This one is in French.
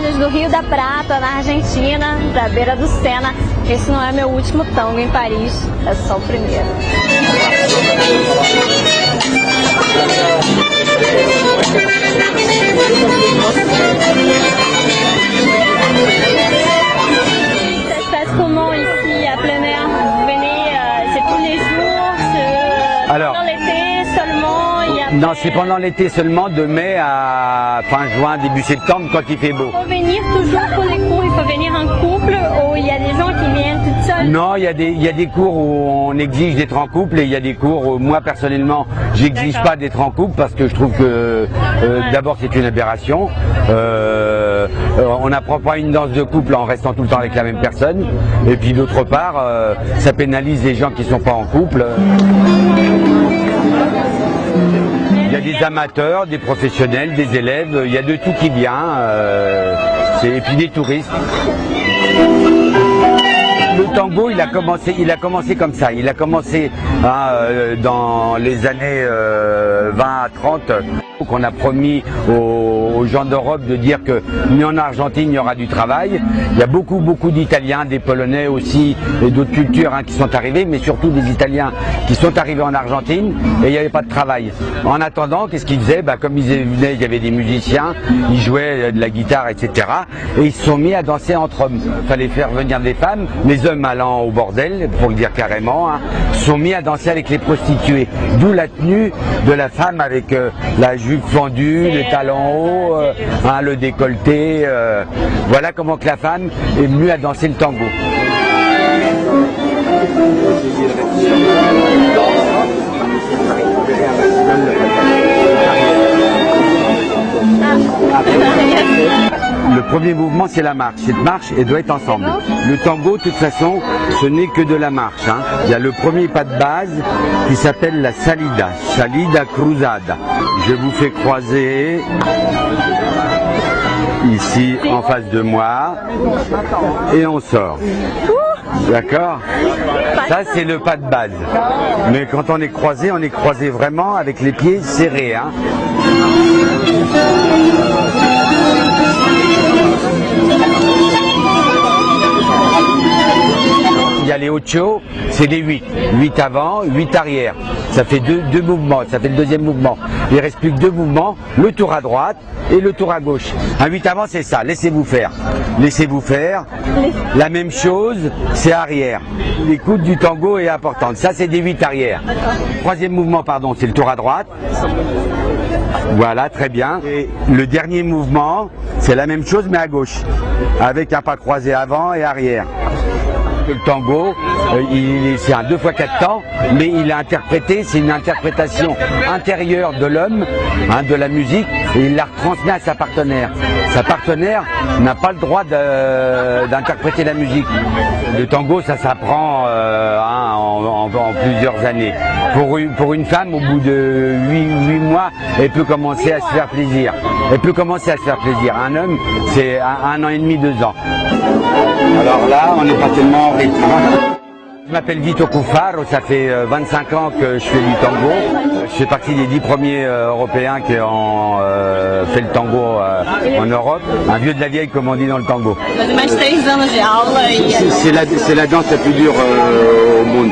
olhos do Rio da Prata, na Argentina, da beira do Sena. Esse não é meu último tango em Paris, é só o primeiro. Ça se passe comment ici à plein air? Vous venez, c'est tous les jours, c'est pendant l'été seulement? Non, c'est pendant l'été seulement, de mai à fin juin, début septembre, quand il fait beau. Il faut venir toujours pour les cours, il faut venir en couple ou il y a des gens qui viennent toutes seules? Non, il y a des cours où on exige d'être en couple et il y a des cours où moi personnellement j'exige pas d'être en couple parce que je trouve que d'abord c'est une aberration. On n'apprend pas une danse de couple en restant tout le temps avec la même personne. Et puis d'autre part, ça pénalise les gens qui ne sont pas en couple. Il y a des amateurs, des professionnels, des élèves, il y a de tout qui vient, et puis des touristes. Le tango, il a commencé comme ça. Il a commencé dans les années 20 à 30, qu'on a promis aux gens d'Europe de dire que ni en Argentine il y aura du travail. Il y a beaucoup d'Italiens, des Polonais aussi et d'autres cultures qui sont arrivés, mais surtout des Italiens qui sont arrivés en Argentine et il n'y avait pas de travail. En attendant, qu'est-ce qu'ils faisaient? Comme ils venaient, il y avait des musiciens, ils jouaient de la guitare, etc. Et ils se sont mis à danser entre hommes. Il fallait faire venir des femmes. Les hommes allant au bordel, pour le dire carrément, se sont mis à danser avec les prostituées. D'où la tenue de la femme avec la jupe fendue, les talons hauts, le décolleté. Voilà comment que la femme est venue à danser le tango. Le premier mouvement, c'est la marche. Cette marche, elle doit être ensemble. Le tango, de toute façon, ce n'est que de la marche. Il y a le premier pas de base qui s'appelle la salida. Salida cruzada. Je vous fais croiser ici en face de moi et on sort. D'accord? Ça, c'est le pas de base. Mais quand on est croisé vraiment avec les pieds serrés. Il y a les ocho, c'est les 8. 8 avant, 8 arrière. Ça fait deux mouvements, ça fait le deuxième mouvement. Il ne reste plus que 2 mouvements, le tour à droite et le tour à gauche. Un 8 avant, c'est ça, laissez-vous faire. Laissez-vous faire. La même chose, c'est arrière. L'écoute du tango est importante. Ça, c'est des 8 arrière. Troisième mouvement, pardon, c'est le tour à droite. Voilà, très bien. Et le dernier mouvement, c'est la même chose, mais à gauche. Avec un pas croisé avant et arrière. Le tango, c'est un 2 x 4 temps, mais il est interprété, c'est une interprétation intérieure de l'homme, de la musique, et il la retransmet à sa partenaire. Sa partenaire n'a pas le droit d'interpréter la musique. Le tango, ça s'apprend en plusieurs années. Pour une femme, au bout de 8 mois, elle peut commencer à se faire plaisir. Un homme, c'est 1 an et demi, 2 ans. Alors là, on n'est pas tellement en rythme. Je m'appelle Vito Cuffaro, ça fait 25 ans que je fais du tango. Je fais partie des 10 premiers Européens qui ont fait le tango en Europe. Un vieux de la vieille, comme on dit dans le tango. Mais 3 anos de aula C'est la danse la plus dure au monde.